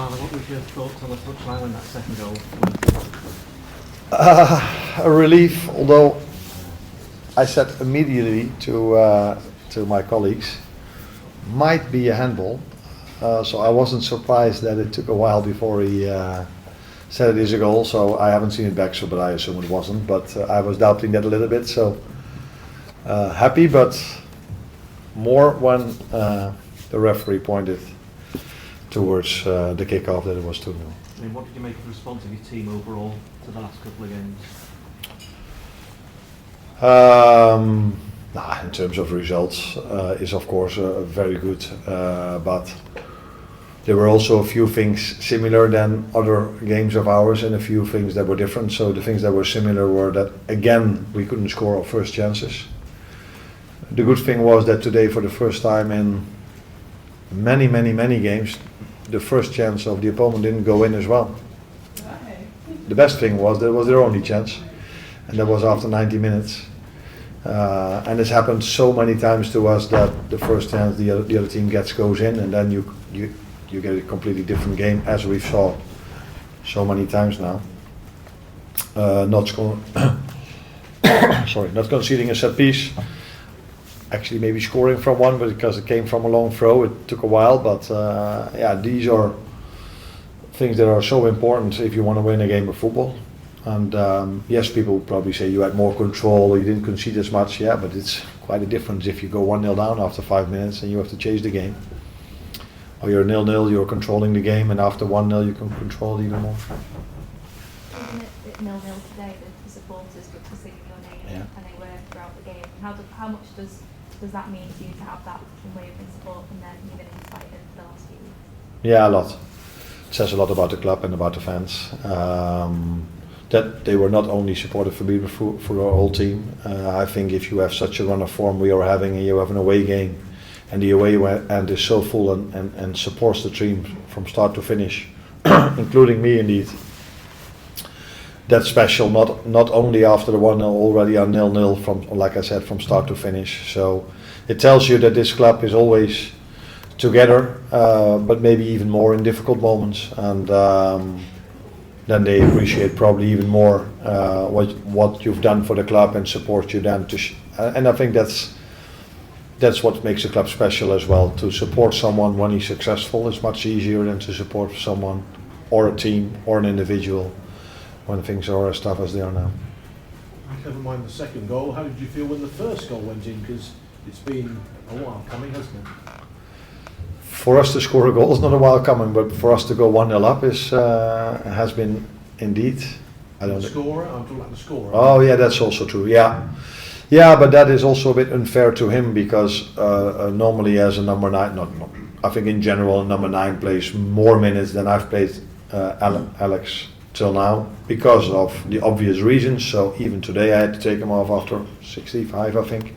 Arne, what was your thoughts on the touchline when that second goal? A relief, although I said immediately to my colleagues, might be a handball. So I wasn't surprised that it took a while before he said it is a goal. So I haven't seen it back, but I assume it wasn't. But I was doubting that a little bit. So happy, but more when the referee pointed towards the kickoff that it was 2-0. I mean, what did you make of the response of your team overall to the last couple of games? In terms of results, is of course very good, but there were also a few things similar than other games of ours and a few things that were different. So the things that were similar were that again we couldn't score our first chances. The good thing was that today, for the first time in many games, the first chance of the opponent didn't go in as well. The best thing was that it was their only chance, and that was after 90 minutes. And it's happened so many times to us that the first chance the other team goes in, and then you get a completely different game, as we saw so many times now. Not conceding a set piece. Actually, maybe scoring from one, but because it came from a long throw, it took a while. But these are things that are so important if you want to win a game of football. And yes, people would probably say you had more control, or you didn't concede as much. Yeah, but it's quite a difference if you go 1-0 down after 5 minutes and you have to chase the game. Or you're 0-0, you're controlling the game, and after 1-0 you can control it even more. Isn't it 0-0 today? The supporters were to sing your name, and they were throughout the game. How much does that mean to you to have that unwavering support from them, even in spite of the last few weeks? Yeah, a lot. It says a lot about the club and about the fans. That they were not only supportive for me, but for our whole team. I think if you have such a run of form we are having, and you have an away game, and the away end is so full and supports the team from start to finish, including me indeed, that's special. Not only after the 1-0, already on 0-0 from, like I said, from start to finish. So it tells you that this club is always together, but maybe even more in difficult moments, and then they appreciate probably even more what you've done for the club and support you then. And I think that's what makes a club special as well. To support someone when he's successful is much easier than to support someone or a team or an individual when things are as tough as they are now. Never mind the second goal, how did you feel when the first goal went in? Because it's been a while coming, hasn't it? For us to score a goal is not a while coming, but for us to go 1-0 up has been indeed. I'm talking about the scorer. Oh yeah, that's also true. Yeah, but that is also a bit unfair to him, because normally as a number 9, I think in general a number 9 plays more minutes than I've played Alex till now, because of the obvious reasons. So even today I had to take him off after 65, I think.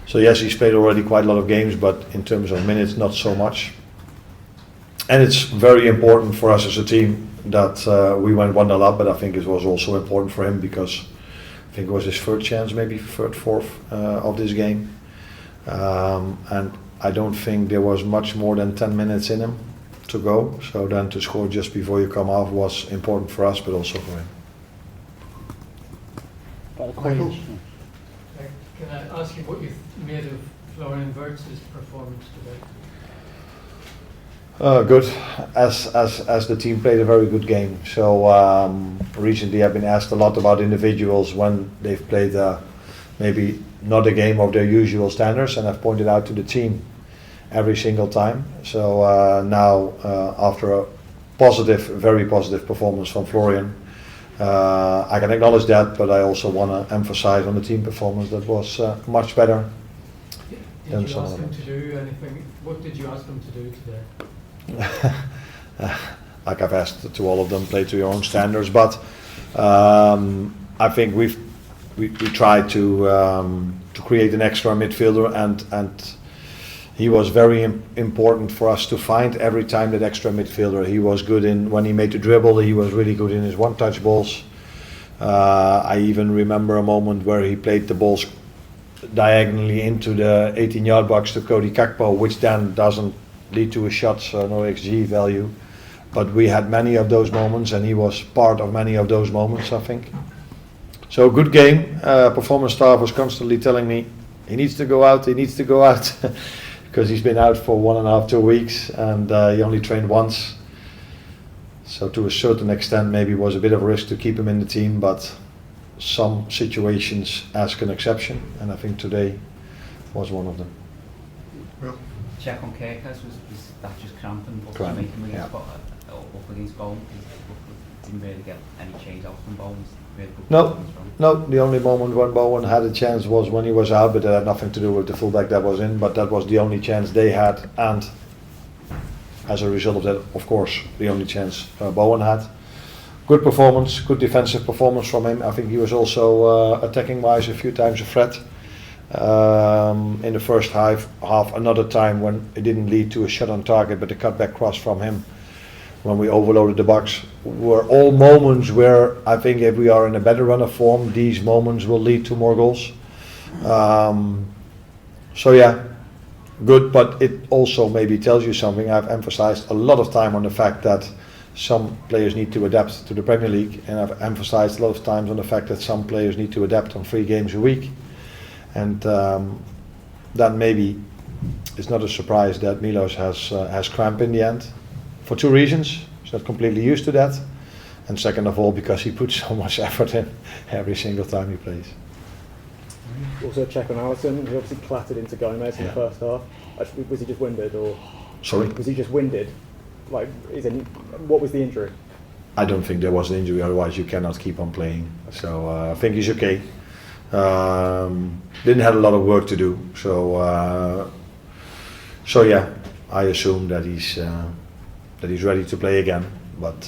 So yes, he's played already quite a lot of games, but in terms of minutes, not so much. And it's very important for us as a team that we went 1-0 up, but I think it was also important for him because I think it was his third chance, maybe fourth of this game. And I don't think there was much more than 10 minutes in him to go. So then to score just before you come off was important for us, but also for him. Michael? Can I ask you what you made of Florian Wirtz's performance today? Good, as the team played a very good game. So recently I've been asked a lot about individuals when they've played maybe not a game of their usual standards, and I've pointed out to the team every single time. So now after a very positive performance from Florian, I can acknowledge that, but I also want to emphasize on the team performance that was much better. Did you ask him to do anything? What did you ask him to do today? Like I've asked to all of them, play to your own standards. But I think we tried to create an extra midfielder, and he was very important for us to find every time that extra midfielder. He was good in when he made the dribble. He was really good in his one-touch balls. I even remember a moment where he played the balls diagonally into the 18-yard box to Cody Kakpo, which then doesn't lead to a shot, so no XG value. but we had many of those moments, and he was part of many of those moments, I think. So good game. Performance staff was constantly telling me he needs to go out, because he's been out for 1.5, 2 weeks, and he only trained once. So to a certain extent, maybe it was a bit of a risk to keep him in the team, but some situations ask an exception, and I think today was one of them. Well, check on Kirkhouse, was that just cramping? What Cramping, was making him yeah. up against Bowen? Because didn't really get any change out from Bowen. Really good No, performance from him. no. The only moment when Bowen had a chance was when he was out, but that had nothing to do with the fullback that was in. But that was the only chance they had, and as a result of that, of course, the only chance Bowen had. Good performance, good defensive performance from him. I think he was also attacking-wise a few times a threat. In the first half, another time when it didn't lead to a shot on target, but a cutback cross from him when we overloaded the box, were all moments where I think if we are in a better run of form, these moments will lead to more goals. So yeah, good, but it also maybe tells you something. I've emphasized a lot of time on the fact that some players need to adapt to the Premier League, and I've emphasized a lot of times on the fact that some players need to adapt on 3 games a week. And that maybe it's not a surprise that Milos has cramp in the end, for 2 reasons. He's not completely used to that, and second of all because he puts so much effort in every single time he plays. Also a check on Alisson, he obviously clattered into Gomez in the first half. Actually, was he just winded, or Sorry? was he just winded? Like, what was the injury? I don't think there was an injury, otherwise you cannot keep on playing. So I think he's okay. Didn't have a lot of work to do, so yeah, I assume that he's ready to play again. But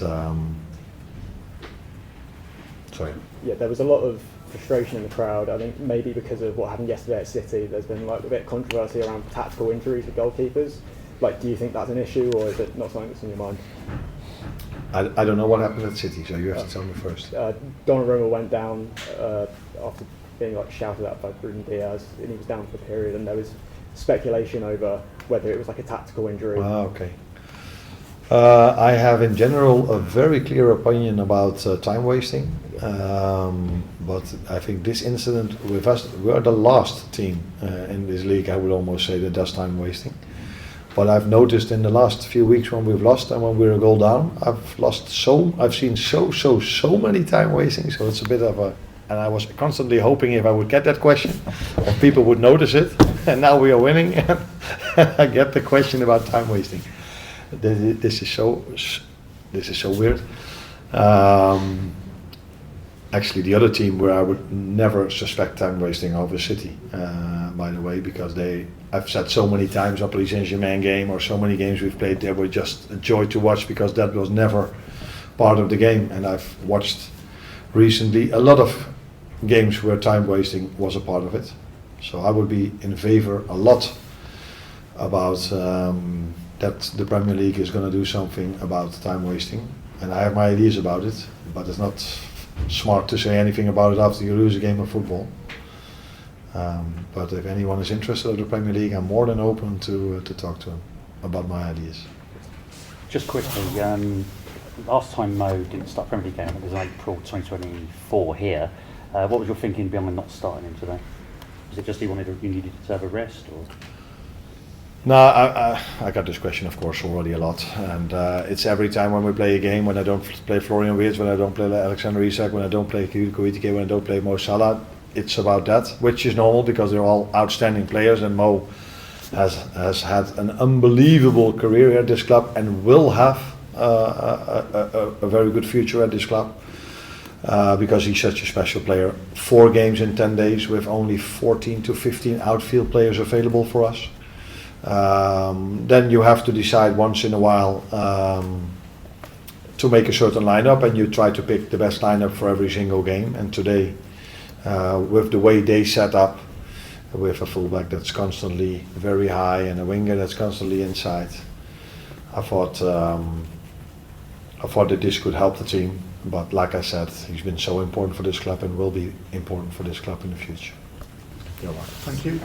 sorry. Yeah, there was a lot of frustration in the crowd. I think maybe because of what happened yesterday at City, there's been like a bit of controversy around tactical injuries with goalkeepers. Like, do you think that's an issue, or is it not something that's in your mind? I don't know what happened at City, so you have to tell me first. Donnarumma went down after being like shouted at by Ruben Diaz, and he was down for a period, and there was speculation over whether it was like a tactical injury. Okay. I have in general a very clear opinion about time wasting, but I think this incident with us, we are the last team in this league, I would almost say, that does time wasting. But I've noticed in the last few weeks when we've lost and when we're a goal down, I've seen so many time wasting, so it's a bit of a, and I was constantly hoping if I would get that question, if people would notice it, and now we are winning, and I get the question about time wasting. This is so weird. Actually, the other team where I would never suspect time wasting over City, by the way, because I've said so many times on Paris Saint-Germain game or so many games we've played, they were just a joy to watch because that was never part of the game. And I've watched recently a lot of games where time wasting was a part of it. So I would be in favor a lot about that the Premier League is going to do something about time wasting, and I have my ideas about it, but it's not smart to say anything about it after you lose a game of football. But if anyone is interested in the Premier League, I'm more than open to talk to them about my ideas. Just quickly, last time Mo didn't start Premier League game, it was April 2024 here. What was your thinking behind not starting him today? Was it just you needed to have a rest, or? No, I got this question, of course, already a lot, and it's every time when we play a game, when I don't play Florian Wirtz, when I don't play Alexander Isak, when I don't play Koitike, when I don't play Mo Salah, it's about that, which is normal because they're all outstanding players, and Mo has had an unbelievable career at this club and will have a very good future at this club. Because he's such a special player. 4 games in 10 days with only 14 to 15 outfield players available for us. Then you have to decide once in a while to make a certain lineup, and you try to pick the best lineup for every single game. And today, with the way they set up, with a fullback that's constantly very high and a winger that's constantly inside, I thought that this could help the team. But like I said, he's been so important for this club and will be important for this club in the future. You're welcome. Thank you.